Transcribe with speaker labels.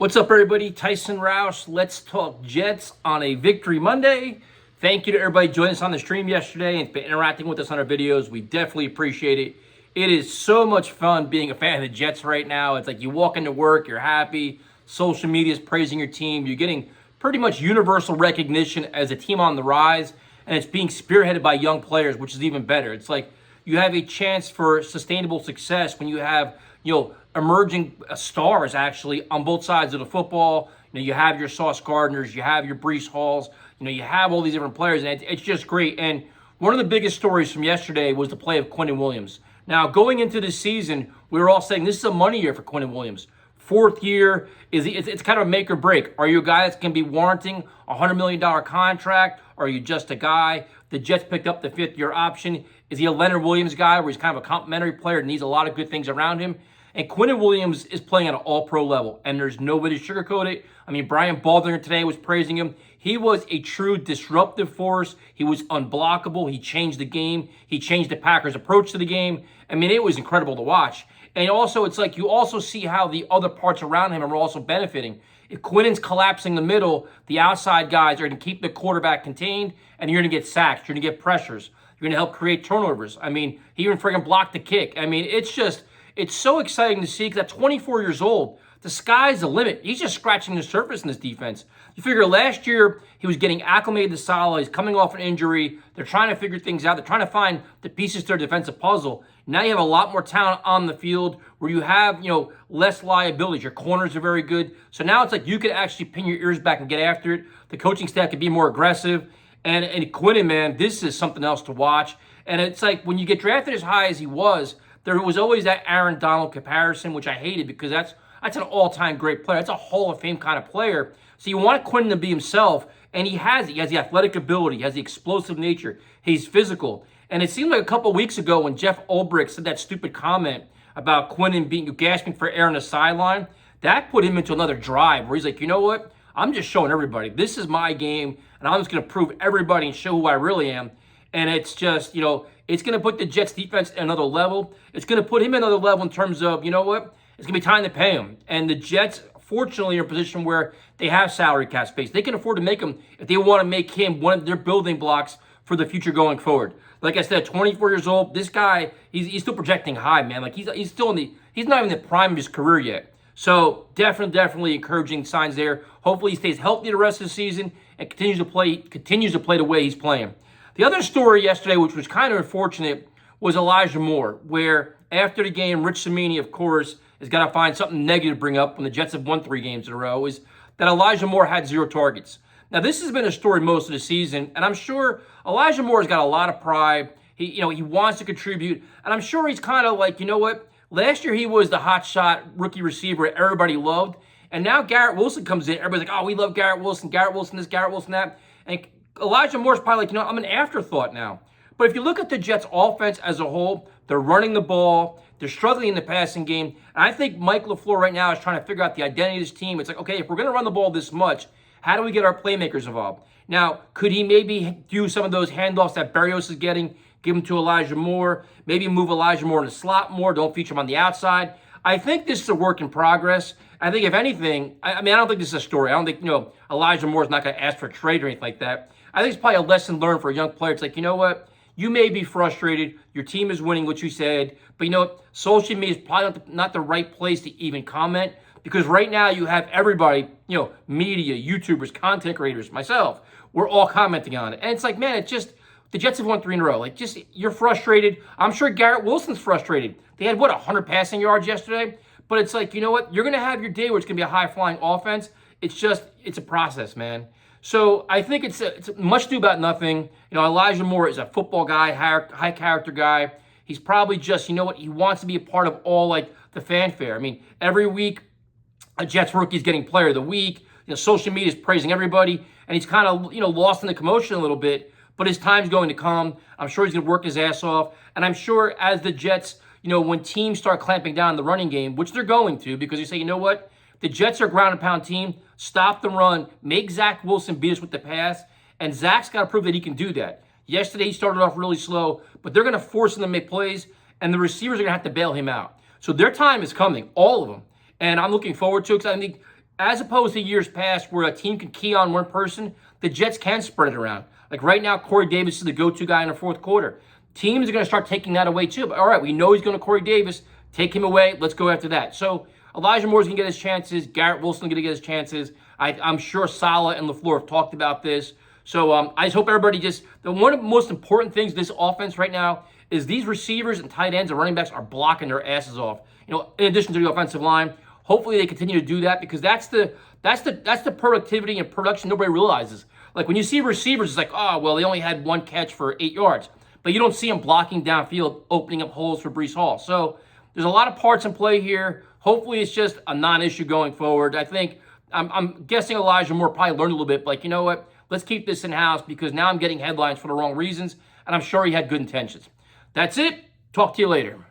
Speaker 1: What's up, everybody? Tyson Roush. Let's talk Jets on a Victory Monday. Thank you to everybody joining us on the stream yesterday and been interacting with us on our videos. We definitely appreciate it. It is so much fun being a fan of the Jets right now. It's like you walk into work, you're happy. Social media is praising your team. You're getting pretty much universal recognition as a team on the rise, and it's being spearheaded by young players, which is even better. It's like you have a chance for sustainable success when you have, emerging stars actually on both sides of the football. You have your Sauce Gardners, you have your Breece Halls, you have all these different players, and it's just great. And one of the biggest stories from yesterday was the play of Quinnen Williams. Now, going into this season, we were all saying this is a money year for Quinnen Williams. Fourth year, it's kind of a make or break. Are you a guy that's going to be warranting a $100 million contract? Or are you just a guy? The Jets picked up the fifth-year option. Is he a Leonard Williams guy where he's kind of a complimentary player and needs a lot of good things around him? And Quinnen Williams is playing at an all-pro level, and there's nobody to sugarcoat it. I mean, Brian Baldinger today was praising him. He was a true disruptive force. He was unblockable. He changed the game. He changed the Packers' approach to the game. I mean, it was incredible to watch. And also, it's like you also see how the other parts around him are also benefiting. If Quinnen's collapsing the middle, the outside guys are going to keep the quarterback contained, and you're going to get sacks. You're going to get pressures. You're going to help create turnovers. I mean, he even friggin' blocked the kick. I mean, it's so exciting to see because at 24 years old, the sky's the limit. He's just scratching the surface in this defense. You figure last year he was getting acclimated to solid. He's coming off an injury. They're trying to figure things out. They're trying to find the pieces to their defensive puzzle. Now you have a lot more talent on the field where you have, less liabilities. Your corners are very good. So now it's like you could actually pin your ears back and get after it. The coaching staff could be more aggressive. And Quinnen, man, this is something else to watch. And it's like when you get drafted as high as he was, there was always that Aaron Donald comparison, which I hated because that's an all-time great player. That's a Hall of Fame kind of player. So you want Quinnen to be himself, and he has it. He has the athletic ability. He has the explosive nature. He's physical. And it seemed like a couple of weeks ago when Jeff Ulbrich said that stupid comment about Quinnen gasping for air on the sideline, that put him into another drive where he's like, you know what? I'm just showing everybody. This is my game, and I'm just going to prove everybody and show who I really am. And it's just, it's going to put the Jets defense at another level. It's going to put him at another level in terms of, It's going to be time to pay him. And the Jets, fortunately, are in a position where they have salary cap space. They can afford to make him if they want to make him one of their building blocks for the future going forward. Like I said, 24 years old, this guy, he's still projecting high, man. Like he's still he's not even in the prime of his career yet. So definitely encouraging signs there. Hopefully he stays healthy the rest of the season and continues to play the way he's playing. The other story yesterday, which was kind of unfortunate, was Elijah Moore, where after the game, Rich Cimini, of course, has got to find something negative to bring up when the Jets have won 3 games in a row, is that Elijah Moore had 0 targets. Now, this has been a story most of the season, and I'm sure Elijah Moore has got a lot of pride. He wants to contribute, and I'm sure he's kind of like, last year he was the hot shot rookie receiver everybody loved, and now Garrett Wilson comes in. Everybody's like, oh, we love Garrett Wilson this, Garrett Wilson that, and Elijah Moore's probably like, I'm an afterthought now. But if you look at the Jets' offense as a whole, they're running the ball. They're struggling in the passing game. And I think Mike LaFleur right now is trying to figure out the identity of this team. It's like, okay, if we're going to run the ball this much, how do we get our playmakers involved? Now, could he maybe do some of those handoffs that Berrios is getting, give them to Elijah Moore, maybe move Elijah Moore in the slot more, don't feature him on the outside? I think this is a work in progress. I think if anything, I don't think this is a story. I don't think, Elijah Moore is not going to ask for a trade or anything like that. I think it's probably a lesson learned for a young player. It's like, you know what? You may be frustrated. Your team is winning what you said. But you know what? Social media is probably not the right place to even comment because right now you have everybody, media, YouTubers, content creators, myself, we're all commenting on it. And it's like, man, it's just, the Jets have won 3 in a row. Like, just, you're frustrated. I'm sure Garrett Wilson's frustrated. They had, 100 passing yards yesterday? But it's like, you know what? You're going to have your day where it's going to be a high-flying offense. It's a process, man. So I think it's much ado about nothing. Elijah Moore is a football guy, high character guy. He's probably just, he wants to be a part of all the fanfare. I mean, every week a Jets rookie is getting player of the week. Social media is praising everybody, and he's kind of, lost in the commotion a little bit. But his time's going to come. I'm sure he's going to work his ass off. And I'm sure as the Jets, when teams start clamping down on the running game, which they're going to, because you say, you know what? The Jets are a ground and pound team. Stop the run. Make Zach Wilson beat us with the pass. And Zach's got to prove that he can do that. Yesterday, he started off really slow, but they're going to force him to make plays, and the receivers are going to have to bail him out. So their time is coming, all of them. And I'm looking forward to it because I think As opposed to years past where a team can key on one person, the Jets can spread it around. Like right now, Corey Davis is the go-to guy in the fourth quarter. Teams are going to start taking that away too. But all right, we know he's going to Corey Davis. Take him away. Let's go after that. So Elijah Moore's going to get his chances. Garrett Wilson's going to get his chances. I'm sure Saleh and LaFleur have talked about this. So I just hope everybody one of the most important things this offense right now is these receivers and tight ends and running backs are blocking their asses off. In addition to the offensive line, hopefully they continue to do that because that's the productivity and production nobody realizes. Like when you see receivers, it's like, oh, well, they only had one catch for 8 yards. But you don't see them blocking downfield, opening up holes for Breece Hall. So there's a lot of parts in play here. Hopefully it's just a non-issue going forward. I think, I'm guessing Elijah Moore probably learned a little bit. Like, you know what? Let's keep this in-house because now I'm getting headlines for the wrong reasons. And I'm sure he had good intentions. That's it. Talk to you later.